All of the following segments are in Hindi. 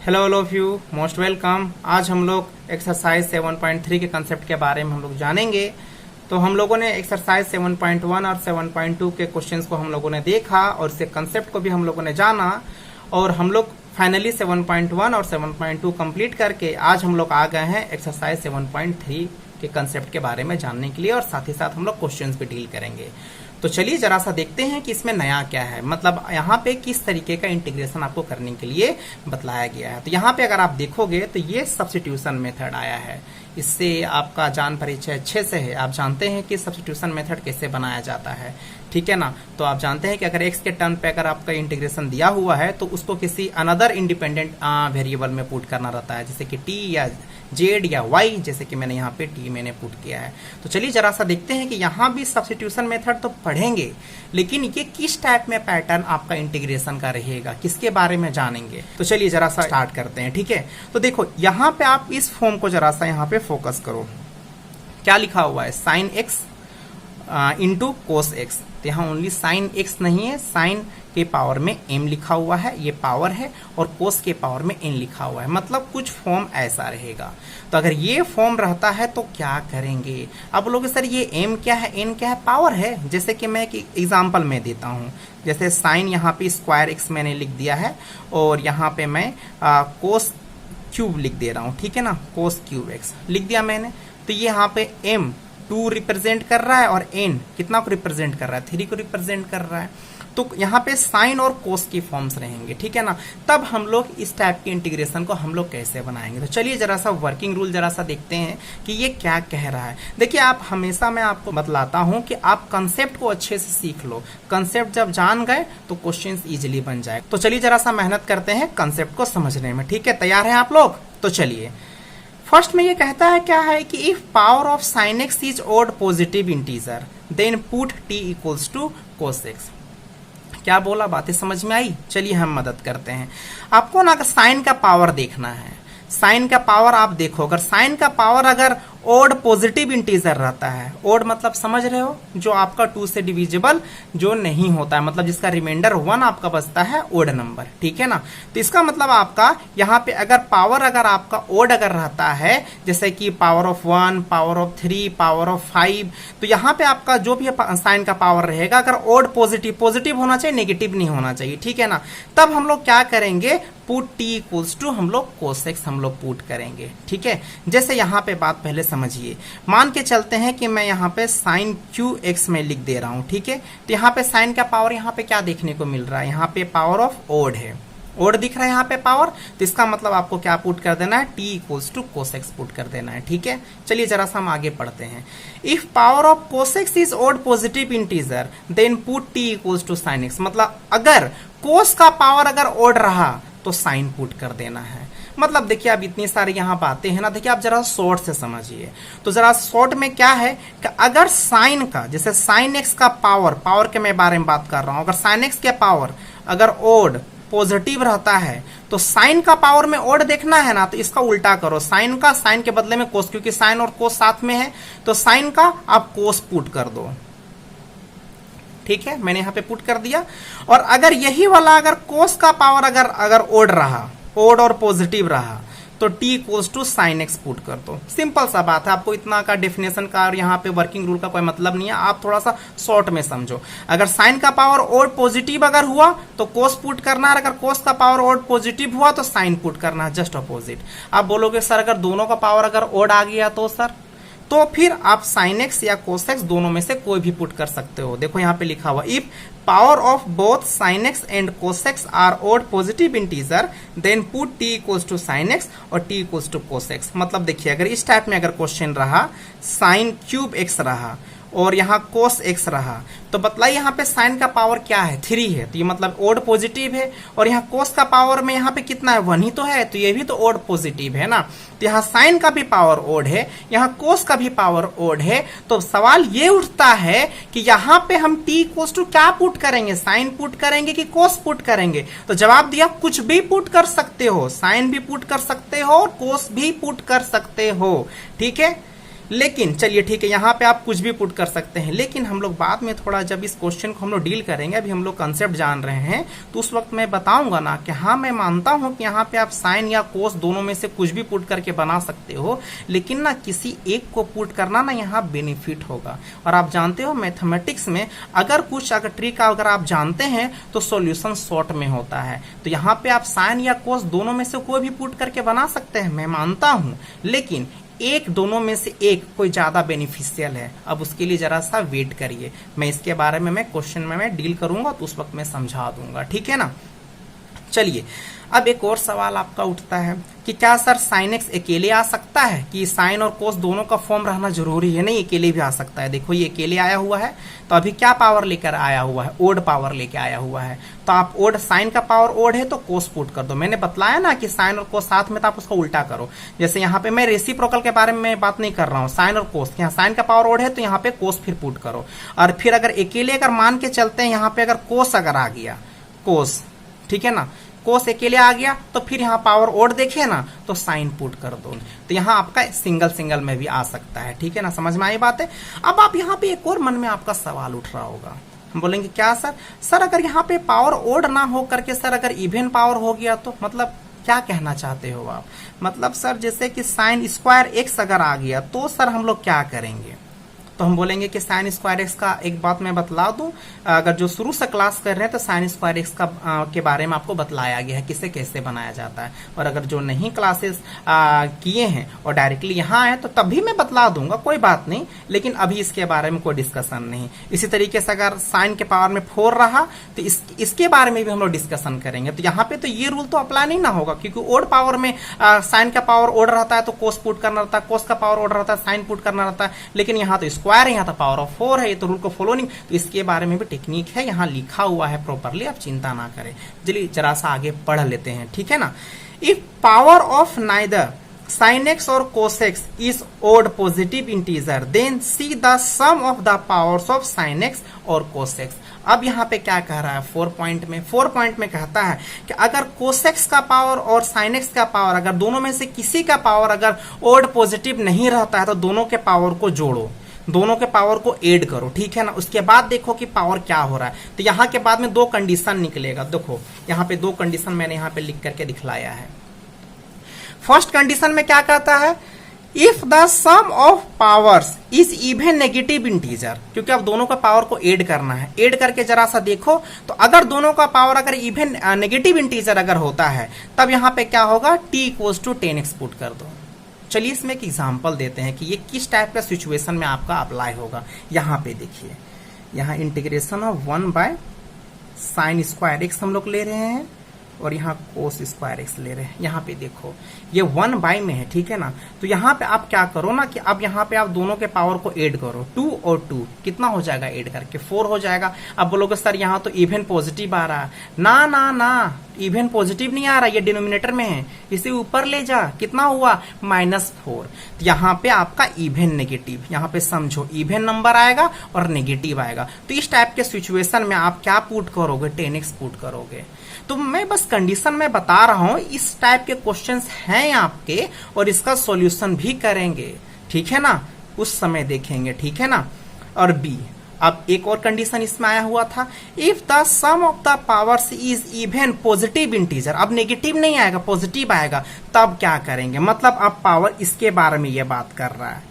Hello all of you, most welcome. आज हम लोग एक्सरसाइज 7.3 के कंसेप्ट के बारे में हम लोग जानेंगे। तो हम लोगों ने एक्सरसाइज 7.1 और 7.2 के क्वेश्चंस को हम लोगों ने देखा और इसके कंसेप्ट को भी हम लोगों ने जाना और हम लोग फाइनली 7.1 और 7.2 कंप्लीट करके आज हम लोग आ गए हैं एक्सरसाइज 7.3 के कंसेप्ट के बारे में जानने के लिए और साथ ही साथ हम लोग क्वेश्चंस भी डील करेंगे। तो चलिए जरा सा देखते हैं कि इसमें नया क्या है, मतलब यहाँ पे किस तरीके का इंटीग्रेशन आपको करने के लिए बतलाया गया है। तो यहाँ पे अगर आप देखोगे तो ये सब्स्टिट्यूशन मेथड आया है, इससे आपका जान परिचय अच्छे से है। आप जानते हैं कि सब्स्टिट्यूशन मेथड कैसे बनाया जाता है, ठीक है ना। तो आप जानते हैं कि अगर x के टर्म पे अगर आपका इंटीग्रेशन दिया हुआ है तो उसको किसी अनदर इंडिपेंडेंट वेरिएबल में पुट करना रहता है, जैसे कि t या z या y, जैसे कि मैंने यहाँ पे t मैंने पुट किया है। तो चलिए जरा सा देखते हैं कि यहाँ भी सब्स्टिट्यूशन मेथड तो पढ़ेंगे, लेकिन ये किस टाइप में पैटर्न आपका इंटीग्रेशन का रहेगा, किसके बारे में जानेंगे। तो चलिए जरा सा स्टार्ट करते हैं, ठीक है। तो देखो यहाँ पे आप इस फॉर्म को जरा सा यहाँ पे फोकस करो। क्या लिखा हुआ है, sine x into cos x. तो यहाँ ओनली साइन एक्स नहीं है, साइन के पावर में m लिखा हुआ है, ये पावर है, और कोस के पावर में n लिखा हुआ है, मतलब कुछ फॉर्म ऐसा रहेगा। तो अगर ये फॉर्म रहता है तो क्या करेंगे। अब बोलोगे सर ये m क्या है, n क्या है, पावर है। जैसे कि मैं एक एग्जांपल में देता हूँ, जैसे साइन यहाँ पे स्क्वायर x मैंने लिख दिया है और यहाँ पे मैं कोस क्यूब लिख दे रहा हूँ, ठीक है ना, कोस क्यूब x लिख दिया मैंने। तो ये यहाँ पे m 2 रिप्रेजेंट कर रहा है और n कितना को रिप्रेजेंट कर रहा है, 3 को रिप्रेजेंट कर रहा है। तो यहाँ पे साइन और कोस की फॉर्म्स रहेंगे, ठीक है ना। तब हम लोग इस टाइप के इंटीग्रेशन को हम लोग कैसे बनाएंगे। तो चलिए जरा सा वर्किंग रूल जरा सा देखते हैं कि ये क्या कह रहा है। देखिए आप हमेशा मैं आपको बतलाता हूँ कि आप कंसेप्ट को अच्छे से सीख लो। कंसेप्ट जब जान गए तो क्वेश्चन इजिली बन जाए। तो चलिए जरा सा मेहनत करते हैं कंसेप्ट को समझने में, ठीक है। तैयार है आप लोग। तो चलिए फर्स्ट में ये कहता है क्या है कि if power of sine x is odd positive integer then put t equals to cos x. क्या बोला, बातें समझ में आई। चलिए हम मदद करते हैं। आपको ना साइन का पावर देखना है, साइन का पावर आप देखो। अगर साइन का पावर अगर ओड पॉजिटिव इंटीजर रहता है, ओड मतलब समझ रहे हो, जो आपका 2 से डिविजिबल जो नहीं होता है, मतलब जिसका रिमाइंडर 1 आपका बचता है, ओड नंबर, ठीक है ना। तो इसका मतलब आपका यहाँ पे अगर पावर अगर आपका ओड अगर रहता है, जैसे कि power of 1, power of 3, power of 5, तो यहाँ पे आपका जो भी साइन का पावर रहेगा अगर ओड पॉजिटिव होना चाहिए, नेगेटिव नहीं होना चाहिए, ठीक है ना। तब हम लोग क्या करेंगे, पुट t इक्वल्स टू हम लोग कोस एक्स हम लोग पुट करेंगे, ठीक है। जैसे यहाँ पे बात पहले समझिए, मान के चलते हैं कि मैं यहाँ पे साइन क्यू एक्स में लिख दे रहा हूँ, ठीक है। तो यहाँ पे साइन का पावर यहाँ पे क्या देखने को मिल रहा है, यहाँ पे पावर ऑफ ओड है, ओड दिख रहा है यहाँ पे पावर। तो इसका मतलब आपको क्या पुट कर देना है, t equals to cos x put कर देना है, ठीक है। चलिए जरा सा हम आगे पढ़ते हैं। If power of cos x is odd positive integer then put t equals to sine x. मतलब अगर कोस का पावर अगर ओड रहा तो साइन पुट कर देना है। मतलब देखिए अब इतनी सारी यहाँ बातें हैं ना, देखिए आप जरा शॉर्ट से समझिए। तो जरा शॉर्ट में क्या है कि अगर साइन का, जैसे साइन एक्स का पावर के मैं बारे में बात कर रहा हूं, अगर साइन एक्स के पावर अगर ओड पॉजिटिव रहता है तो साइन का पावर में ओड देखना है ना, तो इसका उल्टा करो, साइन का साइन के बदले में कोस, क्योंकि साइन और कोस साथ में है, तो साइन का आप कोस पुट कर दो, ठीक है। मैंने यहाँ पे पुट कर दिया। और अगर यही वाला अगर कोस का पावर अगर ओड रहा, ओड और पॉजिटिव रहा, तो t equals to sine x put कर दो। सिंपल सा बात है, आपको इतना का डेफिनेशन का और यहाँ पे वर्किंग रूल का कोई मतलब नहीं है, आप थोड़ा सा शॉर्ट में समझो। अगर साइन का पावर ओड पॉजिटिव अगर हुआ तो कोस पुट करना है, अगर कोस का पावर ओड पॉजिटिव हुआ तो साइन पुट करना है, जस्ट अपोजिट। आप बोलोगे सर अगर दोनों का पावर अगर ओड आ गया तो सर, तो फिर आप साइन एक्स या कोस एक्स दोनों में से कोई भी पुट कर सकते हो। देखो यहाँ पे लिखा हुआ, if power of both sine x and cos x are odd positive integer then put t equals to sine x और t equals to cos x. मतलब देखिए अगर इस टाइप में अगर क्वेश्चन रहा, साइन क्यूब एक्स रहा और यहाँ कोस एक्स रहा, तो बतलाइए यहाँ पे साइन का पावर क्या है, 3 है, तो ये मतलब ओड पॉजिटिव है। और यहाँ कोस का पावर में यहाँ पे कितना है, 1 ही तो है, तो ये भी तो ओड पॉजिटिव है ना। तो यहाँ साइन का भी पावर ओड है, यहाँ कोस का भी पावर ओड है। तो सवाल ये उठता है कि यहाँ पे हम t इक्वल्स टू क्या पुट करेंगे, साइन पुट करेंगे कि कोस पुट करेंगे। तो जवाब दिया कुछ भी पुट कर सकते हो, साइन भी पुट कर सकते हो और कोस भी पुट कर सकते हो, ठीक है। लेकिन चलिए ठीक है, यहाँ पे आप कुछ भी पुट कर सकते हैं, लेकिन हम लोग बाद में थोड़ा जब इस क्वेश्चन को हम लोग डील करेंगे, अभी हम लोग कंसेप्ट जान रहे हैं, तो उस वक्त मैं बताऊंगा ना कि हाँ मैं मानता हूं कि यहाँ पे आप साइन या कोस दोनों में से कुछ भी पुट करके बना सकते हो, लेकिन ना किसी एक को पुट करना ना यहाँ बेनिफिट होगा। और आप जानते हो मैथमेटिक्स में अगर कुछ अगर ट्रिक अगर आप जानते हैं तो सॉल्यूशन शॉर्ट में होता है। तो यहाँ पे आप साइन या कोस दोनों में से कोई भी पुट करके बना सकते हैं, मैं मानता हूं, लेकिन एक दोनों में से एक कोई ज्यादा बेनिफिशियल है। अब उसके लिए जरा सा वेट करिए, मैं इसके बारे में मैं क्वेश्चन में मैं डील करूंगा तो उस वक्त मैं समझा दूंगा, ठीक है ना। चलिए अब एक और सवाल आपका उठता है कि क्या सर साइन एक्स अकेले आ सकता है, कि साइन और कोस दोनों का फॉर्म रहना जरूरी है? नहीं, अकेले भी आ सकता है। देखो ये अकेले आया हुआ है, तो अभी क्या पावर लेकर आया हुआ है? ओड पावर लेके आया हुआ है। तो आप ओड, साइन का पावर ओड है तो कोस पुट कर दो। मैंने बतलाया ना कि साइन और कोस साथ में, तो आप उसको उल्टा करो। जैसे यहाँ पे मैं रेसिप्रोकल के बारे में बात नहीं कर रहा हूँ, साइन और कोस, यहाँ साइन का पावर ओड है तो यहाँ पे कोस फिर पुट करो। और फिर अगर अकेले अगर मान के चलते हैं, यहाँ पे अगर कोस अगर आ गया, कोस, ठीक है ना, कोस अकेले आ गया तो फिर यहाँ पावर ओड देखे ना तो साइन पुट कर दो। तो यहाँ आपका सिंगल सिंगल में भी आ सकता है, ठीक है ना, समझ में आई बात है। अब आप यहाँ पे एक और मन में आपका सवाल उठ रहा होगा, हम बोलेंगे क्या सर अगर यहाँ पे पावर ओड ना हो करके सर अगर इवन पावर हो गया तो मतलब क्या कहना चाहते हो आप? मतलब सर जैसे कि साइन स्क्वायर एक्स अगर आ गया तो सर हम लोग क्या करेंगे? तो हम बोलेंगे कि साइन स्क्वायर एक्स का एक बात मैं बतला दूं, अगर जो शुरू से क्लास कर रहे हैं तो साइन स्क्वायर एक्स का के बारे में आपको बतलाया गया है किसे कैसे बनाया जाता है। और अगर जो नहीं क्लासेस किए हैं और डायरेक्टली यहाँ आए तो तभी मैं बतला दूंगा, कोई बात नहीं, लेकिन अभी इसके बारे में कोई डिस्कशन नहीं। इसी तरीके से अगर साइन के पावर में 4 रहा तो इसके बारे में भी हम लोग डिस्कशन करेंगे। तो यहाँ पे तो ये रूल तो अप्लाई नहीं ना होगा, क्योंकि ओड पावर में साइन का पावर ओड रहता है तो कोस पुट करना रहता है, कोस का पावर ओड रहता है साइन पुट करना रहता है, लेकिन यहाँ तो स्क्वायर है, यहाँ तो पावर ऑफ 4 है, ये तो रूल को फॉलो नहीं। तो इसके बारे में भी टेक्निक है, यहाँ लिखा हुआ है प्रॉपरली, आप चिंता ना करें। चलिए जरा सा आगे पढ़ लेते हैं, ठीक है ना। If power of neither sin x और cos x is odd positive integer, then see the sum of the powers of sin x और cos x। अब यहाँ पे क्या कह रहा है 4 पॉइंट में कहता है कि अगर cos x का पावर और sin x का पावर अगर दोनों में से किसी का पावर अगर ओड पॉजिटिव नहीं रहता है तो दोनों के पावर को जोड़ो, दोनों के पावर को ऐड करो, ठीक है ना। उसके बाद देखो कि पावर क्या हो रहा है। तो यहाँ के बाद में 2 कंडीशन निकलेगा। देखो यहाँ पे 2 कंडीशन मैंने यहाँ पे लिख करके दिखलाया है। फर्स्ट कंडीशन में क्या कहता है, if the sum of powers is even negative integer, क्योंकि अब दोनों का पावर को ऐड करना है। ऐड करके जरा सा देखो तो अगर दोनों का पावर अगर इवन नेगेटिव इंटीजर अगर होता है तब यहाँ पे क्या होगा, t = 10x पुट कर दो। चलिए इसमें एक एग्जांपल देते हैं कि ये किस टाइप का सिचुएशन में आपका अप्लाई होगा। यहाँ पे देखिए, यहाँ इंटीग्रेशन ऑफ 1/sin² x हम लोग ले रहे हैं और यहाँ cos² x ले रहे हैं। यहाँ पे देखो ये 1/, में है, ठीक है ना। तो यहाँ पे आप क्या करो ना कि अब यहाँ पे आप दोनों के पावर को ऐड करो, 2 और 2 कितना हो जाएगा, ऐड करके 4 हो जाएगा। अब बोलोगे सर यहाँ तो इवन पॉजिटिव आ रहा है, ना ना ना, इवन पॉजिटिव नहीं आ रहा, ये डिनोमिनेटर में है, इसे ऊपर ले जा, कितना हुआ -4। तो यहाँ पे आपका इवन नेगेटिव, यहाँ पे समझो इवन नंबर आएगा और नेगेटिव आएगा। तो इस टाइप के सिचुएशन में आप क्या पुट करोगे, 10x पुट करोगे। तो मैं बस कंडीशन में बता रहा हूं, इस टाइप के क्वेश्चंस हैं आपके और इसका सॉल्यूशन भी करेंगे, ठीक है ना, उस समय देखेंगे, ठीक है ना। और बी, अब एक और कंडीशन इसमें आया हुआ था, if the sum of the powers is even positive integer. अब नेगेटिव नहीं आएगा, पॉजिटिव आएगा, तब क्या करेंगे, मतलब अब पावर इसके बारे में ये बात कर रहा है,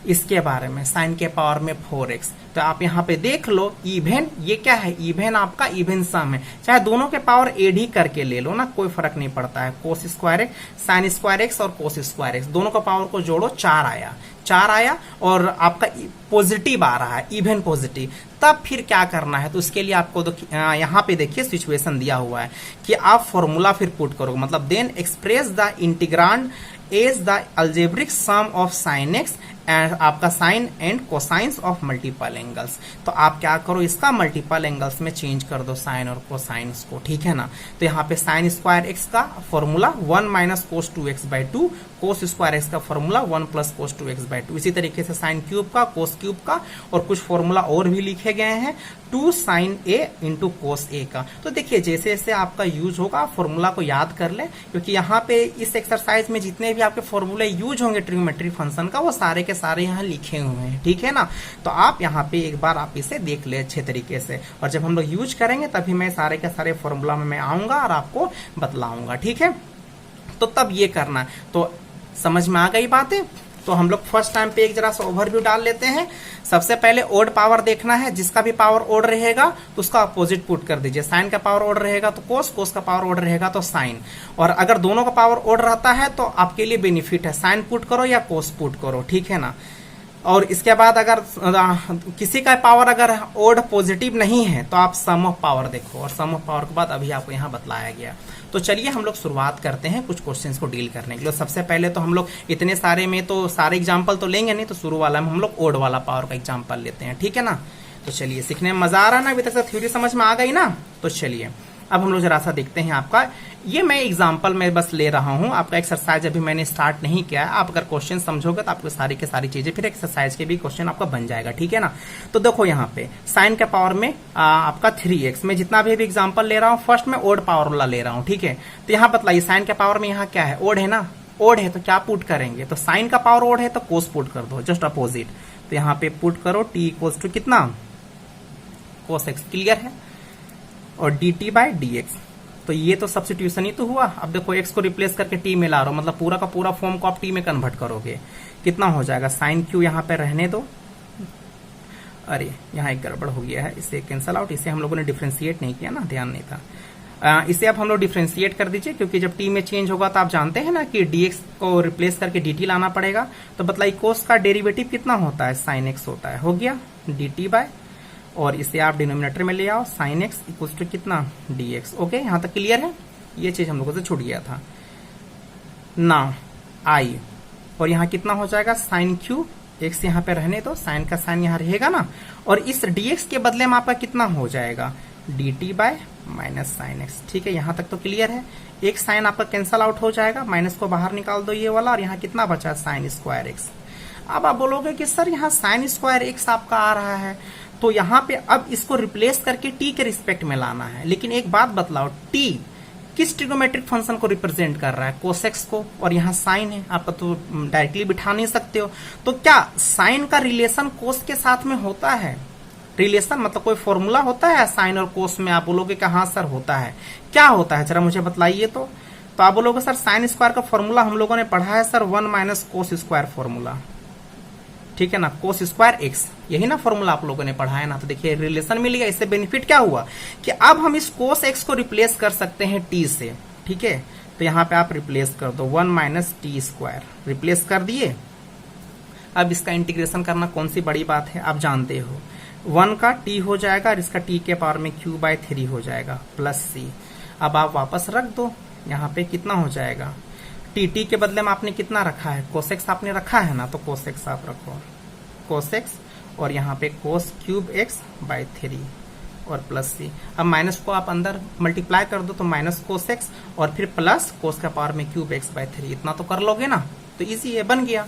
इसके बारे में साइन के पावर में 4x। तो आप यहाँ पे देख लो इवन, ये क्या है, इवन आपका इवन सम है, चाहे दोनों के पावर एड ही करके ले लो ना, कोई फर्क नहीं पड़ता है। cos² x, sin² x और cos² x दोनों का पावर को जोड़ो, 4 आया और आपका पॉजिटिव आ रहा है, इवन पॉजिटिव। तब फिर क्या करना है, तो उसके लिए आपको यहाँ पे देखिए सिचुएशन दिया हुआ है कि आप फॉर्मूला फिर पुट करोगे, मतलब then express the integrand as the algebraic sum of sin x and आपका sine and cosines of multiple angles. तो आप क्या करो, इसका मल्टीपल एंगल्स में चेंज कर दो साइन और कोसाइंस को, ठीक है ना। तो यहाँ पे sin² x का फॉर्मूला 1 - cos2x/2, cos² x का फॉर्मूला 1 + cos2x/2। इसी तरीके से sin³ का, cos³ का और कुछ फॉर्मूला और भी लिखे गए हैं, 2 sin a × cos a का। तो देखिए जैसे जैसे आपका यूज होगा फॉर्मूला को याद कर ले, क्योंकि यहाँ पे इस एक्सरसाइज में जितने भी आपके फॉर्मूले यूज होंगे ट्रिग्नोमेट्री फंक्शन का, वो सारे के सारे यहाँ लिखे हुए हैं, ठीक है ना। तो आप यहाँ पे एक बार आप इसे देख ले अच्छे तरीके से, और जब हम लोग यूज करेंगे तभी मैं सारे के सारे फॉर्मूला में मैं आऊंगा और आपको बतलाऊंगा, ठीक है। तो तब ये करना है। तो समझ में आ गई बातें। तो हम लोग फर्स्ट टाइम पे एक जरा सा ओवरव्यू डाल लेते हैं। सबसे पहले ओड पावर देखना है, जिसका भी पावर ओड रहेगा तो उसका अपोजिट पुट कर दीजिए। साइन का पावर ओड रहेगा तो कोस, कोस का पावर ओड रहेगा तो साइन। और अगर दोनों का पावर ओड रहता है तो आपके लिए बेनिफिट है, साइन पुट करो या कोस पुट करो, ठीक है ना। और इसके बाद अगर किसी का पावर अगर ओड पॉजिटिव नहीं है तो आप सम ऑफ पावर देखो, और सम ऑफ पावर के बाद अभी आपको यहाँ बतलाया गया। तो चलिए हम लोग शुरुआत करते हैं कुछ क्वेश्चंस को डील करने के लिए। सबसे पहले तो हम लोग इतने सारे में तो सारे एग्जांपल तो लेंगे नहीं, तो शुरू वाला में हम लोग ओड वाला पावर का एग्जांपल लेते हैं, ठीक है ना। तो चलिए, सीखने में मजा आ रहा है ना, अभी तक से थ्योरी समझ में आ गई ना। तो चलिए अब हम लोग जरा सा देखते हैं। आपका ये मैं एग्जांपल में बस ले रहा हूं, आपका एक्सरसाइज अभी मैंने स्टार्ट नहीं किया है। आप अगर क्वेश्चन समझोगे तो आपको सारी की सारी चीजें फिर एक्सरसाइज के भी क्वेश्चन आपका बन जाएगा, ठीक है ना। तो देखो यहाँ पे साइन के पावर में आपका 3x, मैं जितना भी एग्जाम्पल ले रहा हूँ फर्स्ट में ओड पावर वाला ले रहा हूँ, ठीक है। तो यहाँ बतलाइए साइन के पावर में यहाँ क्या है, ओड है ना। ओड है तो क्या पुट करेंगे, तो साइन का पावर ओड है तो कोस पुट कर दो, जस्ट अपोजिट। तो यहाँ पे पुट करो t इक्वल्स टू कितना, कोस x, क्लियर है। और dt बाय dx, तो ये तो सब्स्टिट्यूशन ही तो हुआ। अब देखो x को रिप्लेस करके t में ला रहा हूं, मतलब पूरा का पूरा फॉर्म को आप t में कन्वर्ट करोगे, कितना हो जाएगा, साइन q यहाँ पे रहने दो। अरे यहाँ एक गड़बड़ हो गया है, इसे कैंसल आउट, इसे हम लोगों ने डिफ्रेंशिएट नहीं किया ना, ध्यान नहीं था। इसे अब हम लोग डिफ्रेंशिएट कर दीजिए, क्योंकि जब t में चेंज होगा तो आप जानते हैं ना कि dx को रिप्लेस करके dt लाना पड़ेगा। तो बतलाइए कोस का डेरिवेटिव कितना होता है, साइन x होता है, हो गया dt बाय, और इसे आप डिनोमिनेटर में ले आओ, साइन एक्स इक्वल टू कितना, dx। ओके, यहां तक क्लियर है, ये चीज हम लोगों से छूट गया था ना, आई। और यहाँ कितना हो जाएगा, साइन क्यू, एक्स यहाँ पे रहने दो, साइन का साइन यहाँ रहेगा ना। और इस dx के बदले में आपका कितना हो जाएगा, dt bye minus sine x, ठीक है। यहाँ तक तो क्लियर है। एक साइन आपका कैंसल आउट हो जाएगा, माइनस को बाहर निकाल दो ये वाला, और यहाँ कितना बचा, साइन स्क्वायर एक्स। अब आप बोलोगे कि सर यहाँ साइन स्क्वायर एक्स आपका आ रहा है, तो यहाँ पे अब इसको रिप्लेस करके t के रिस्पेक्ट में लाना है। लेकिन एक बात बतलाओ, t किस ट्रिगोमेट्रिक फंक्शन को रिप्रेजेंट कर रहा है, कोसेक्स को, और यहाँ साइन है, आप तो डायरेक्टली बिठा नहीं सकते हो। तो क्या साइन का रिलेशन कोस के साथ में होता है, रिलेशन मतलब कोई फॉर्मूला होता है साइन और कोस में, आप बोलोगे कि हाँ सर होता है। क्या होता है जरा मुझे बतलाइए। तो आप बोलोगे सर साइन स्क्वायर का फॉर्मूला हम लोगों ने पढ़ा है sir 1 minus cos square formula, ठीक है ना, कोस स्क्वायर एक्स, यही ना फॉर्मूला आप लोगों ने पढ़ा है ना। तो देखिए रिलेशन मिल गया। इससे बेनिफिट क्या हुआ कि अब हम इस कोस एक्स को रिप्लेस कर सकते हैं t से, ठीक है। तो यहाँ पे आप रिप्लेस कर दो 1 माइनस टी स्क्वायर, रिप्लेस कर दिए। अब इसका इंटीग्रेशन करना कौन सी बड़ी बात है, आप जानते हो। 1 का t हो जाएगा और इसका t के पावर में q बाय 3 हो जाएगा प्लस c। अब आप वापस रख दो, यहाँ पे कितना हो जाएगा, टी के बदले में आपने कितना रखा है, कोसेक्स आपने रखा है ना, तो कोसेक्स आप रखो, कोसेक्स, और यहाँ पे कोस क्यूब एक्स बाय 3 और प्लस सी। अब माइनस को आप अंदर मल्टीप्लाई कर दो, तो माइनस कोस एक्स और फिर प्लस कोस का पावर में क्यूब एक्स बाय 3, इतना तो कर लोगे ना, तो इजी है, बन गया।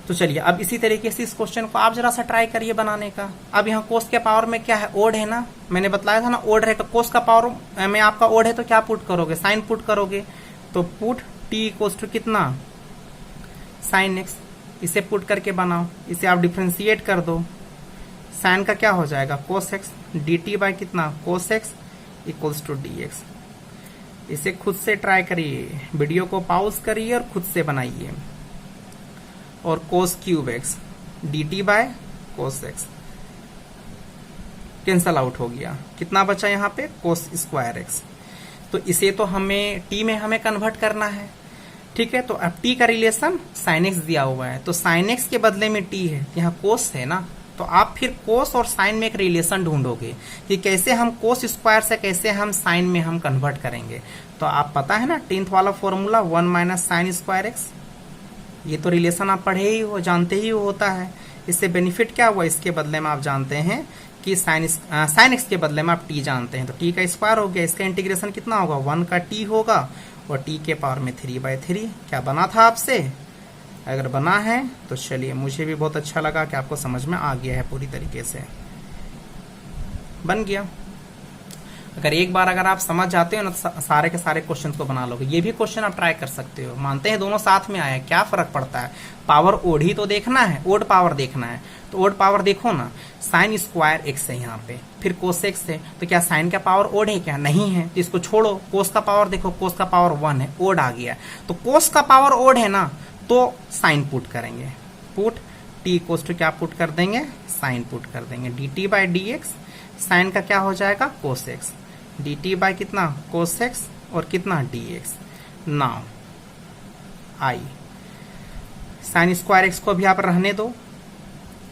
तो चलिए अब इसी तरीके से इस क्वेश्चन को आप जरा सा ट्राई करिए बनाने का। अब यहाँ कोस के पावर में क्या है, ओड है ना, मैंने बताया था ना ओड है, कोस का पावर में आपका ओड है तो क्या पुट करोगे, साइन पुट करोगे। तो पुट t इक्वल्स टू कितना, साइन एक्स, इसे पुट करके बनाओ, इसे आप डिफ्रेंशिएट कर दो, साइन का क्या हो जाएगा, कोस एक्स, dt बाय कितना, cos x equals to dx। इसे खुद से ट्राई करिए, वीडियो को पॉज करिए और खुद से बनाइए। और cos cube x dt by cos x cancel out हो गया, कितना बचा यहाँ पे, कोस स्क्वायर एक्स। तो इसे तो हमें t में हमें कन्वर्ट करना है, ठीक है। तो अब t का रिलेशन साइन एक्स दिया हुआ है, तो साइन एक्स के बदले में t है, यहाँ कोस है ना, तो आप फिर कोस और साइन में एक रिलेशन ढूंढोगे कि कैसे हम कोस स्क्वायर से कैसे हम साइन में हम कन्वर्ट करेंगे। तो आप पता है ना 10th वाला formula 1 minus sign square x, ये तो रिलेशन आप पढ़े ही हो, जानते ही होता है। इससे बेनिफिट क्या हुआ, इसके बदले में आप जानते हैं कि साइन एक्स के बदले में आप t जानते हैं, तो t का स्क्वायर हो गया, इसका इंटीग्रेशन कितना होगा, 1 का t होगा और t के पावर में 3/3। क्या बना था आपसे, अगर बना है तो चलिए, मुझे भी बहुत अच्छा लगा कि आपको समझ में आ गया है पूरी तरीके से, बन गया। अगर एक बार अगर आप समझ जाते हो ना तो सारे के सारे क्वेश्चन को बना लोगे। ये भी क्वेश्चन आप ट्राई कर सकते हो। मानते हैं दोनों साथ में आया, क्या फर्क पड़ता है, पावर ओड ही तो देखना है, ओड पावर देखना है। तो ओड पावर देखो ना, साइन स्क्वायर एक्स है यहाँ पे, फिर कोस एक्स है, तो क्या साइन का पावर ओड है क्या? नहीं है, तो इसको छोड़ो। कोस का पावर देखो, कोस का पावर 1 है, ओड आ गया। तो कोस का पावर ओड है ना, तो साइन पुट करेंगे, पुट टी इक्वल्स टू क्या पुट कर देंगे, साइन पुट कर देंगे। D t by d x, sine का क्या हो जाएगा, cos x, d t by कितना, कोस एक्स, और कितना, d x. Now I sine square x को भी आप रहने दो,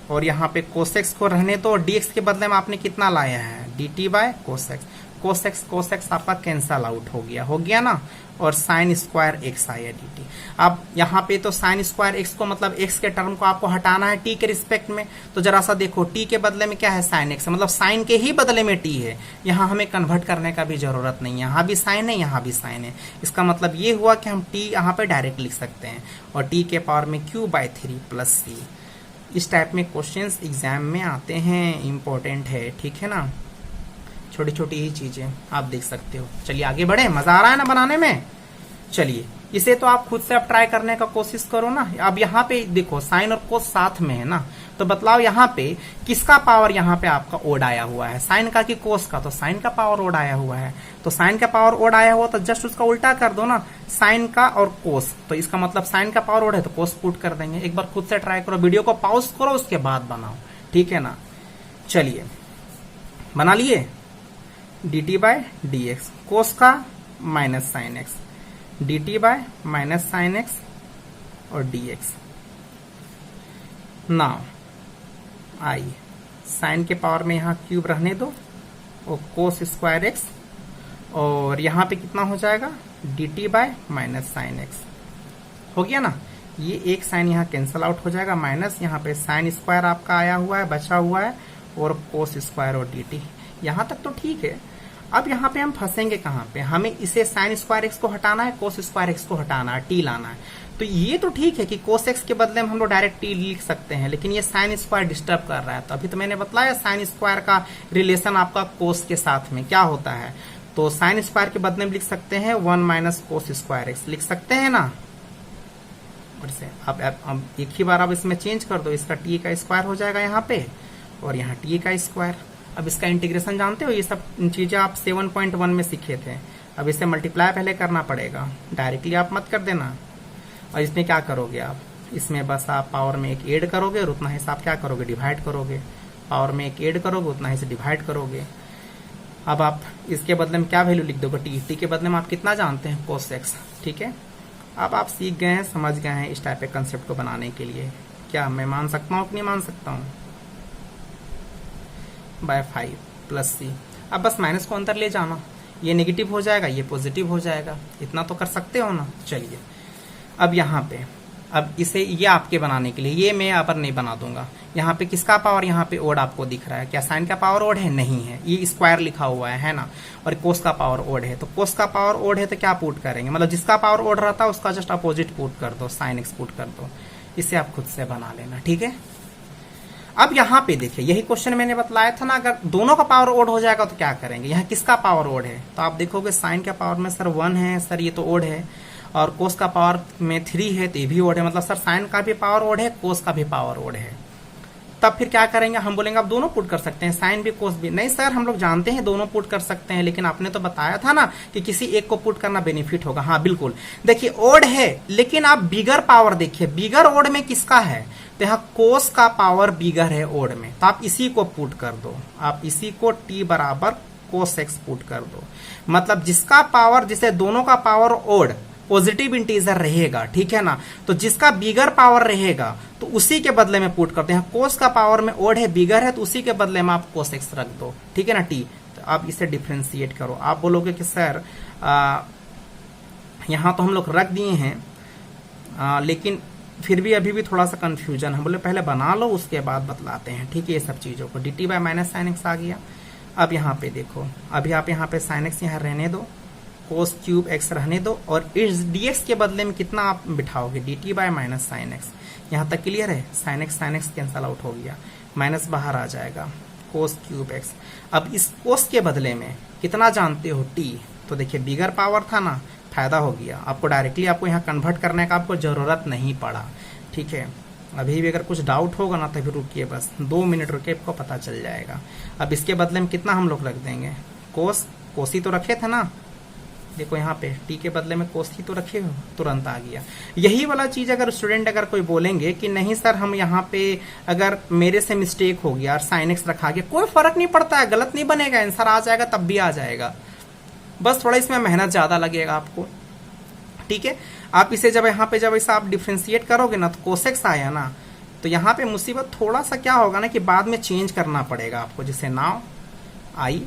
और यहाँ पे कोस एक्स को रहने दो, और डी एक्स के बदले में आपने कितना लाया है, D t by cos x. Cos x आपका कैंसल आउट हो गया ना, और साइन स्क्वायर एक्स आया डी टी। अब यहाँ पे तो साइन स्क्वायर एक्स को मतलब एक्स के टर्म को आपको हटाना है टी के रिस्पेक्ट में, तो जरा सा देखो, टी के बदले में क्या है, साइन एक्स, मतलब साइन के ही बदले में टी है। यहाँ हमें कन्वर्ट करने का भी जरूरत नहीं है, यहाँ भी साइन है, यहाँ भी साइन है। इसका मतलब ये हुआ कि हम टी यहाँ पे डायरेक्ट लिख सकते हैं, और टी के पावर में क्यू बाई 3 प्लस सी। इस टाइप में क्वेश्चंस एग्जाम में आते हैं, इंपॉर्टेंट है, ठीक है ना। छोटी छोटी ही चीजें आप देख सकते हो। चलिए आगे बढ़े, मजा आ रहा है ना बनाने में। चलिए इसे तो आप खुद से अब ट्राई करने का कोशिश करो ना। अब यहाँ पे देखो, साइन और कोस साथ में है ना, तो बतलाओ यहाँ पे किसका पावर यहाँ पे आपका ओड आया हुआ है, साइन का कि कोस का? तो साइन का पावर ओड आया हुआ है, तो साइन का पावर ओड आया हुआ तो जस्ट उसका उल्टा कर दो ना, साइन का और कोस। तो इसका मतलब साइन का पावर ओड है तो कोस पुट कर देंगे। एक बार खुद से ट्राई करो, वीडियो को पॉज करो, उसके बाद बनाओ, ठीक है ना। चलिए बना लिए, d t by d x, cos का minus sine x, d t by minus sine x और d x. Now I sine के पावर में यहाँ क्यूब रहने दो, और कोस स्क्वायर एक्स, और यहाँ पे कितना हो जाएगा, D t by minus sine x. हो गया ना, ये एक साइन यहाँ कैंसल आउट हो जाएगा, माइनस यहाँ पे साइन स्क्वायर आपका आया हुआ है, बचा हुआ है, और कोस स्क्वायर और डी टी। यहाँ तक तो ठीक है। अब यहाँ पे हम फंसेंगे कहाँ पे, हमें इसे साइन स्क्वायर एक्स को हटाना है, कोस स्क्वायर एक्स को हटाना है, टी लाना है। तो ये तो ठीक है कि कोस एक्स के बदले में हम लोग डायरेक्ट टी लिख सकते हैं, लेकिन ये साइन स्क्वायर डिस्टर्ब कर रहा है। तो अभी तो मैंने बताया साइन स्क्वायर का रिलेशन आपका कोस के साथ में क्या होता है, तो साइन स्क्वायर के बदले में लिख सकते हैं 1 माइनस कोस स्क्वायर एक्स, लिख सकते हैं ना। और से अब एक ही बार अब इसमें चेंज कर दो, इसका टी का स्क्वायर हो जाएगा यहाँ पे, और यहाँ टी का स्क्वायर। अब इसका इंटीग्रेशन जानते हो, ये सब चीजें आप 7.1 में सीखे थे। अब इसे मल्टीप्लाई पहले करना पड़ेगा, डायरेक्टली आप मत कर देना। और इसमें क्या करोगे आप, इसमें बस आप पावर में एक ऐड करोगे, और उतना हिस्सा आप क्या करोगे, डिवाइड करोगे। पावर में एक ऐड करोगे, उतना हिस्सा डिवाइड करोगे। अब आप इसके बदले में क्या वैल्यू लिख दोगे, टी के बदले में आप कितना जानते हैं, कोस एक्स, ठीक है। अब आप सीख गए हैं, समझ गए हैं इस टाइप के कंसेप्ट को बनाने के लिए। क्या मैं मान सकता हूँ कि नहीं मान सकता हूँ, बाय 5 प्लस सी। अब बस माइनस को अंदर ले जाना, ये नेगेटिव हो जाएगा, ये पॉजिटिव हो जाएगा, इतना तो कर सकते हो ना। चलिए अब यहाँ पे, अब इसे ये आपके बनाने के लिए, ये मैं यहाँ पर नहीं बना दूंगा। यहाँ पे किसका पावर, यहाँ पे ओड आपको दिख रहा है, क्या साइन का पावर ओड है, नहीं है, ये स्क्वायर लिखा हुआ है ना। और कोस का पावर ओड है, तो कोस का पावर ओड है तो क्या पुट करेंगे, मतलब जिसका पावर ओड रहता है उसका जस्ट अपोजिट पुट कर दो, साइन एक्स पुट कर दो। इसे आप खुद से बना लेना, ठीक है। अब यहाँ पे देखिए, यही क्वेश्चन मैंने बतलाया था ना, अगर दोनों का पावर ओड हो जाएगा तो क्या करेंगे। यहाँ किसका पावर ओड है, तो आप देखोगे साइन का पावर में सर 1 है, सर ये तो ओड है, और कोस का पावर में 3 है, तो ये भी ओड है, मतलब सर साइन का भी पावर ओड है, कोस का भी पावर ओड है। तब फिर क्या करेंगे, हम बोलेंगे आप दोनों पुट कर सकते हैं, साइन भी कोस भी। नहीं सर, हम लोग जानते हैं दोनों पुट कर सकते हैं, लेकिन आपने तो बताया था ना कि किसी एक को पुट करना बेनिफिट होगा। हाँ बिल्कुल, देखिए ओड है, लेकिन आप बिगर पावर देखिए, बिगर ओड में किसका है, तो यहाँ कोस का पावर बिगर है ओड में, तो आप इसी को पुट कर दो, आप इसी को टी बराबर कोस एक्स पुट कर दो। मतलब जिसका पावर, जिसे दोनों का पावर ओड पॉजिटिव इंटीजर रहेगा, ठीक है ना, तो जिसका बिगर पावर रहेगा तो उसी के बदले में पुट करते हैं। कोस का पावर में ओड है, बिगर है, तो उसी के बदले में आप कोस एक्स रख दो, ठीक है ना, टी। तो आप इसे डिफ्रेंशिएट करो। आप बोलोगे कि सर यहाँ तो हम लोग रख दिए हैं, लेकिन फिर भी अभी भी थोड़ा सा कंफ्यूजन है। बोले पहले बना लो, उसके बाद बतलाते हैं, ठीक है, ये सब चीजों को। D t by minus sine x आ गया। अब यहाँ पे देखो, अभी आप यहाँ पे साइन एक्स यहाँ रहने दो, कोस क्यूब एक्स रहने दो, और इस dx के बदले में कितना आप बिठाओगे, d t by minus sine x. यहाँ तक क्लियर है, साइन एक्स कैंसल आउट हो गया, माइनस बाहर आ जाएगा, कोस क्यूब एक्स। अब इस कोस के बदले में कितना जानते हो, टी। तो देखिए बिगर पावर था ना, फायदा हो गया आपको, डायरेक्टली आपको यहाँ कन्वर्ट करने का आपको जरूरत नहीं पड़ा। ठीक है, अभी भी अगर कुछ डाउट होगा ना तो फिर रुकिए, बस 2 मिनट रुके, आपको पता चल जाएगा। अब इसके बदले में कितना हम लोग रख देंगे, कोस ही तो रखे थे ना, देखो यहाँ पे टी के बदले में कोस ही तो रखे हो, तुरंत आ गया। यही वाला चीज अगर स्टूडेंट अगर कोई बोलेंगे कि नहीं सर हम यहाँ पे अगर मेरे से मिस्टेक हो गया और साइन एक्स रखा गया, कोई फर्क नहीं पड़ता है, गलत नहीं बनेगा, आंसर आ जाएगा, तब भी आ जाएगा, बस थोड़ा इसमें मेहनत ज्यादा लगेगा आपको। ठीक है, आप इसे जब यहाँ पे जब ऐसा आप डिफ्रेंशिएट करोगे ना, तो कोसेक्स आया ना, तो यहाँ पे मुसीबत थोड़ा सा क्या होगा ना कि बाद में चेंज करना पड़ेगा आपको। जैसे नाउ आई,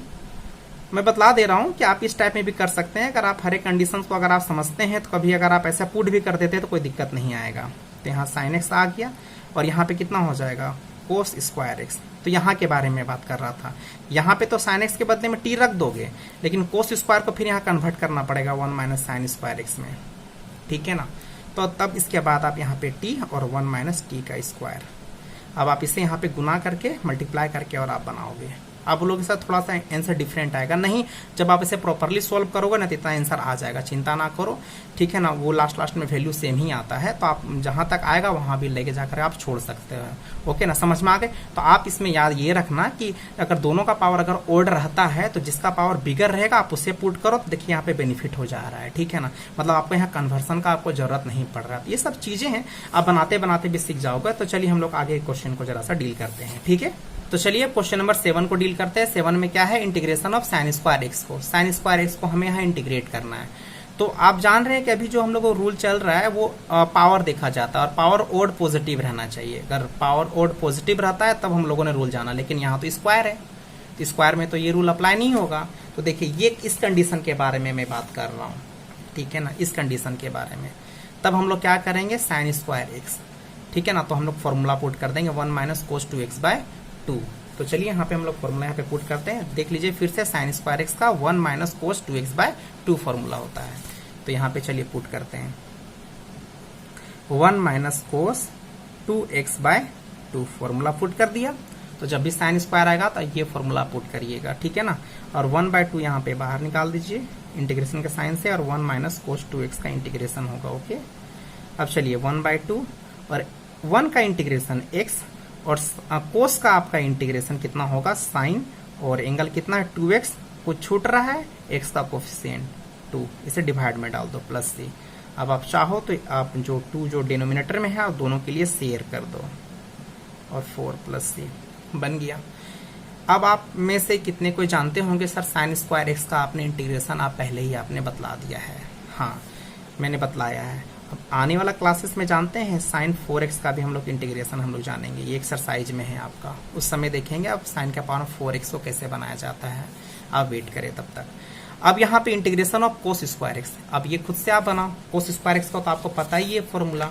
मैं बतला दे रहा हूँ कि आप इस टाइप में भी कर सकते हैं, अगर आप हर एक कंडीशन को अगर आप समझते हैं तो कभी अगर आप ऐसा पुट भी कर देते हैं तो कोई दिक्कत नहीं आएगा। तो यहाँ साइन एक्स आ गया और यहाँ पे कितना हो जाएगा, कोस स्क्वायर एक्स। तो यहाँ के बारे में बात कर रहा था, यहाँ पे तो साइन एक्स के बदले में टी रख दोगे, लेकिन कोस स्क्वायर को फिर यहाँ कन्वर्ट करना पड़ेगा 1 माइनस साइन स्क्वायर एक्स में। ठीक है ना, तो तब इसके बाद आप यहाँ पे टी और 1 माइनस टी का स्क्वायर, अब आप इसे यहाँ पे गुना करके मल्टीप्लाई करके और आप बनाओगे। आप लोगों के साथ थोड़ा सा आंसर डिफरेंट आएगा, नहीं जब आप इसे प्रॉपरली सॉल्व करोगे ना तो इतना आंसर आ जाएगा, चिंता ना करो। ठीक है ना, वो लास्ट में वैल्यू सेम ही आता है, तो आप जहां तक आएगा वहां भी लेके जाकर आप छोड़ सकते हो। ओके ना, समझ में आ गए। तो आप इसमें याद ये रखना कि अगर दोनों का पावर अगर ओड रहता है तो जिसका पावर बिगर रहेगा आप उसे पुट करो, तो देखिए यहाँ पे बेनिफिट हो जा रहा है। ठीक है ना, मतलब आपको यहाँ कन्वर्सन का आपको जरूरत नहीं पड़ रहा है। ये सब चीजें हैं, आप बनाते बनाते भी सीख जाओगे। तो चलिए हम लोग आगे क्वेश्चन को जरा सा डील करते हैं। ठीक है, तो चलिए क्वेश्चन नंबर 7 को डील करते हैं। 7 में क्या है, integration of sine square x को, साइन स्क्वायर एक्स को हमें यहाँ इंटीग्रेट करना है। तो आप जान रहे हैं कि अभी जो हम लोग को रूल चल रहा है वो पावर देखा जाता है और पावर ओड पॉजिटिव रहना चाहिए। अगर पावर ओड पॉजिटिव रहता है तब हम लोगों ने रूल जाना, लेकिन यहाँ तो स्क्वायर है, तो स्क्वायर में तो ये रूल अप्लाई नहीं होगा। तो देखिए ये इस कंडीशन के बारे में मैं बात कर रहा हूँ। ठीक है ना, इस कंडीशन के बारे में तब हम लोग क्या करेंगे, साइन स्क्वायर एक्स। ठीक है ना, तो हम लोग फॉर्मूला पुट कर देंगे 1 माइनस कोस 2x बाय 2। तो चलिए यहाँ पे हम लोग फॉर्मूला यहाँ पे पुट करते हैं। देख लीजिए फिर से साइन स्क्वायर एक्स का 1 minus cos 2x by 2 formula होता है। तो यहाँ पे चलिए पुट करते हैं 1 minus cos 2x by 2 formula put कर दिया। तो जब भी साइन स्क्वायर आएगा तो ये फॉर्मूला पुट करिएगा। ठीक है ना, और 1/2 यहाँ पे बाहर निकाल दीजिए इंटीग्रेशन के साइन से, और 1 माइनस कोस 2x का इंटीग्रेशन होगा। ओके, अब चलिए 1/2 और 1 का इंटीग्रेशन x और कोस का आपका इंटीग्रेशन कितना होगा, साइन, और एंगल कितना है 2x, कुछ छूट रहा है, x का कोफिशिएंट 2, इसे डिवाइड में डाल दो प्लस c। अब आप चाहो तो आप जो 2 जो डिनोमिनेटर में है दोनों के लिए शेयर कर दो, और 4 प्लस c बन गया। अब आप में से कितने कोई जानते होंगे सर साइन स्क्वायर एक्स का आपने इंटीग्रेशन आप पहले ही आपने बतला दिया है। हाँ, मैंने बतलाया है। अब आने वाला क्लासेस में जानते हैं साइन 4x का भी हम लोग इंटीग्रेशन हम लोग जानेंगे, ये एक्सरसाइज में है आपका, उस समय देखेंगे अब साइन का पावर 4x को कैसे बनाया जाता है। आप वेट करें तब तक। अब यहाँ पे integration of cos square x, अब ये खुद से आप बनाओ। कोस स्क्वायर एक्स का तो आपको पता ही है फॉर्मूला,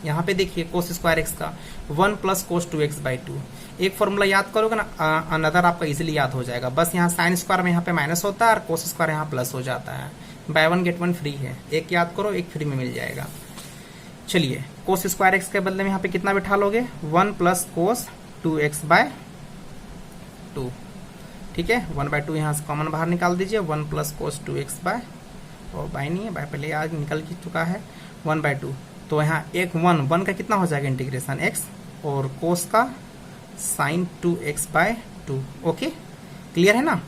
यहाँ पे देखिए कोस स्क्वायर एक्स का 1 प्लस कोस 2x बाई 2। एक फॉर्मूला याद करोगे ना, अनदर आपका इजीली याद हो जाएगा। बस यहाँ साइन स्क्वायर में यहाँ पे माइनस होता है और कोस स्क्वायर यहाँ प्लस हो जाता है। बाय 1 गेट 1 फ्री है, एक याद करो एक फ्री में मिल जाएगा। चलिए कोस स्क्वायर एक्स के बदले में यहाँ पे कितना बिठा लोगे, 1 प्लस कोस 2x बाय 2। ठीक है, 1/2 यहाँ से कॉमन बाहर निकाल दीजिए, 1 प्लस कोस 2x बाय, और बाय नहीं है, बाय पहले आज निकल चुका है, 1/2। तो यहाँ एक 1 का कितना हो जाएगा इंटीग्रेशन x, और कोस का sign 2x by 2। Okay, clear है ना,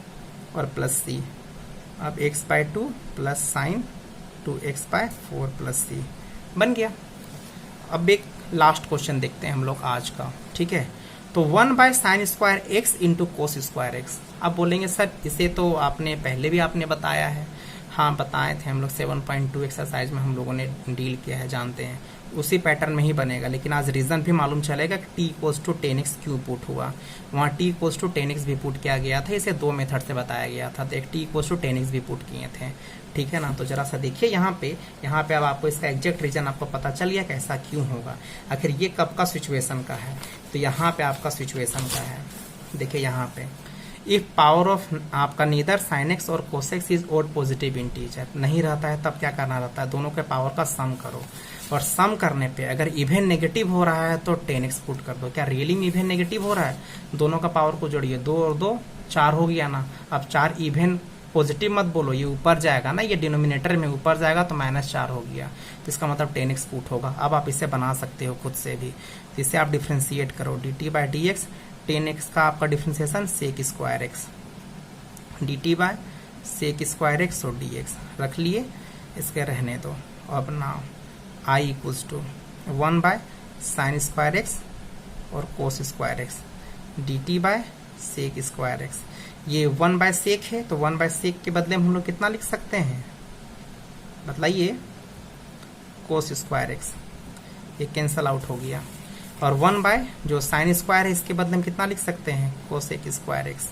और प्लस c। अब x by 2 plus sine 2x by 4 plus c बन गया। अब एक लास्ट क्वेश्चन देखते हैं हम लोग आज का। ठीक है, तो 1 by sine square x into cos square x. आप बोलेंगे सर इसे तो आपने पहले भी आपने बताया है। हाँ बताए थे हम लोग, 7.2 एक्सरसाइज में हम लोगों ने डील किया है, जानते हैं उसी पैटर्न में ही बनेगा। लेकिन आज रीजन भी मालूम चलेगा कि t equals to 10x cube put हुआ, वहाँ t इक्वल्स टू 10x भी पुट किया गया था। इसे 2 मेथड से बताया गया था, तो एक t इक्वल्स टू 10x भी पुट किए थे। ठीक है ना, तो जरा सा देखिए यहाँ पे अब आपको इसका एग्जैक्ट रीजन आपको पता चल गया कैसा क्यों होगा, आखिर ये कब का सिचुएशन का है। तो यहाँ पे आपका सिचुएशन का है, देखिए यहाँ पे इफ पावर ऑफ आपका नीदर साइन एक्स और कोसेक्स इज ओड पॉजिटिव इंटीजर, नहीं रहता है तब क्या करना रहता है, दोनों के पावर का सम करो, और सम करने पे अगर इवन नेगेटिव हो रहा है तो 10x पुट कर दो। क्या रियली में इवन नेगेटिव हो रहा है, दोनों का पावर को जोड़िए, 2 और 2 4 हो गया ना। अब 4 इवन पॉजिटिव मत बोलो, ये ऊपर जाएगा ना, ये डिनोमिनेटर में ऊपर जाएगा तो -4 हो गया, तो इसका मतलब 10x पुट होगा। अब आप इसे बना सकते हो खुद से भी, तो इसे आप डिफ्रेंशिएट करो, dt/dx 10x का आपका differentiation sec square x, dt/sec square x और dx रख लिए, इसके रहने दो। अब ना I equals to 1/sin square x और cos square x dt/sec square x। ये 1/sec है तो 1/sec के बदले में हम लोग कितना लिख सकते हैं, बतलाइए, cos स्क्वायर x, ये कैंसल आउट हो गया, और 1/ जो साइन स्क्वायर है इसके बदले में कितना लिख सकते हैं, कोसेक स्क्वायर x।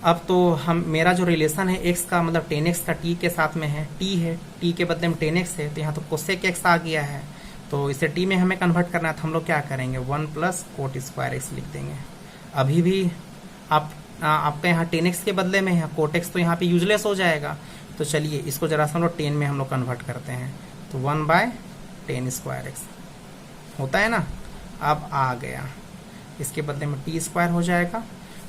अब तो हम मेरा जो रिलेशन है x का मतलब 10x का t के साथ में है, t है, t के बदले में 10x है, तो यहाँ तो कोसेक x आ गया है, तो इसे t में हमें कन्वर्ट करना है, तो हम लोग क्या करेंगे 1 + कोट स्क्वायर x लिख देंगे। अभी भी आपका यहाँ 10x के बदले में है, कोट x तो यहाँ पे यूजलेस हो जाएगा, तो चलिए इसको जरा सा हम लोग 10 में हम लोग कन्वर्ट करते हैं, तो 1/10 स्क्वायर x होता है ना। अब आ गया, इसके बदले में t स्क्वायर हो जाएगा,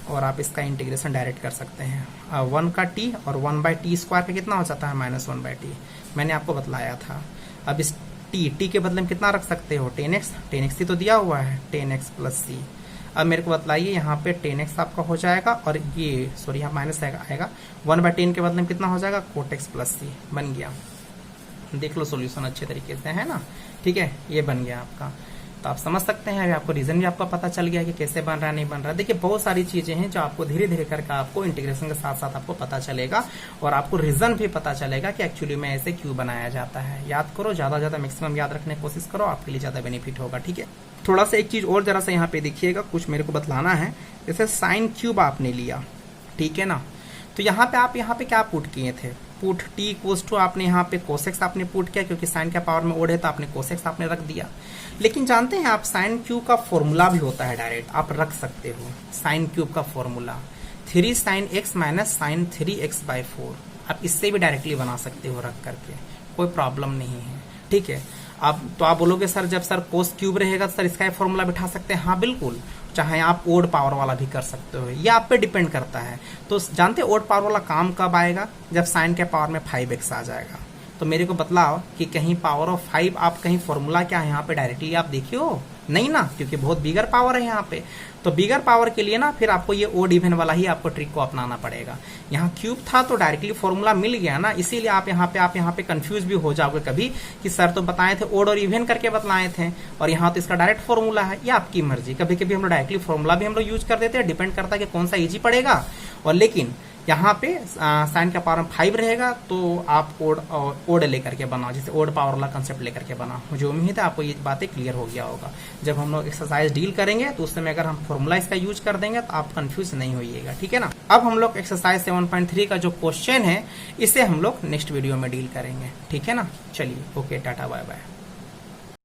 और आप इसका इंटीग्रेशन डायरेक्ट कर सकते हैं, 1 का t और 1/t स्क्वायर का कितना हो जाता है, -1/t, मैंने आपको बतलाया था। अब इस t के बदले में कितना रख सकते हो, 10x ही तो दिया हुआ है, 10x + c। अब मेरे को बतलाइए, यहाँ पे 10x आपका हो जाएगा, और ये सॉरी यहाँ माइनस आएगा, 1/10 के बदले में कितना हो जाएगा, कोट x + c बन गया। देख लो सॉल्यूशन अच्छे तरीके से, है ना, ठीक है, ये बन गया आपका। तो आप समझ सकते हैं, अभी आपको रीजन भी आपका पता चल गया कि कैसे बन रहा है, नहीं बन रहा है। देखिए बहुत सारी चीजें हैं जो आपको धीरे धीरे करके आपको इंटीग्रेशन के साथ साथ आपको पता चलेगा, और आपको रीजन भी पता चलेगा कि एक्चुअली में ऐसे क्यों बनाया जाता है। याद करो, ज्यादा मैक्सिमम याद रखने की कोशिश करो, आपके लिए ज्यादा बेनिफिट होगा, ठीक है। थोड़ा सा एक चीज और जरा सा यहाँ पे देखिएगा, कुछ मेरे को बतलाना है। जैसे साइन क्यूब आपने लिया, ठीक है ना, तो यहाँ पे क्या पुट किए थे, पुट t इक्वल्स टू आपने यहाँ पे कोसेक्स आपने पुट किया, क्योंकि साइन का पावर में ओड है तो आपने कोसेक्स आपने रख दिया। लेकिन जानते हैं आप साइन क्यूब का फॉर्मूला भी होता है, डायरेक्ट आप रख सकते हो। साइन क्यूब का formula 3 sin x - sin 3x/4, आप इससे भी डायरेक्टली बना सकते हो रख करके, कोई प्रॉब्लम नहीं है, ठीक है। अब तो आप बोलोगे सर जब सर कोस क्यूब रहेगा तो सर इसका फॉर्मूला बिठा सकते हैं, हाँ बिल्कुल, चाहे आप ओड पावर वाला भी कर सकते हो, ये आप पे डिपेंड करता है। तो जानते ओड पावर वाला काम कब आएगा, जब साइन के पावर में 5x आ जाएगा। तो मेरे को बतलाओ कि कहीं पावर ऑफ 5 आप कहीं फॉर्मूला क्या है यहाँ पे डायरेक्टली आप देखिए हो, नहीं ना, क्योंकि बहुत बिगर पावर है यहाँ पे। तो बिगर पावर के लिए ना फिर आपको ये ओड इवन वाला ही आपको ट्रिक को अपनाना पड़ेगा। यहाँ क्यूब था तो डायरेक्टली फॉर्मूला मिल गया ना, इसीलिए आप यहाँ पे कंफ्यूज भी हो जाओगे कभी कि सर तो बताए थे ओड और इवन करके बतलाए थे, और यहाँ तो इसका डायरेक्ट फॉर्मूला है। ये आपकी मर्जी, कभी कभी हम लोग डायरेक्टली फॉर्मूला भी हम लोग यूज कर देते हैं, डिपेंड करता है कि कौन सा ईजी पड़ेगा। और लेकिन यहाँ पे साइन का पावर 5 रहेगा तो आप ओड लेकर के बनाओ, जैसे ओड पावर वाला कंसेप्ट लेकर के बनाओ। मुझे उम्मीद है आपको ये बातें क्लियर हो गया होगा। जब हम लोग एक्सरसाइज डील करेंगे तो उस समय अगर हम फॉर्मूला इसका यूज कर देंगे तो आप कंफ्यूज नहीं होइएगा, ठीक है ना। अब हम लोग एक्सरसाइज 7.3 का जो क्वेश्चन है इसे हम लोग नेक्स्ट वीडियो में डील करेंगे, ठीक है ना। चलिए ओके, टाटा बाय बाय।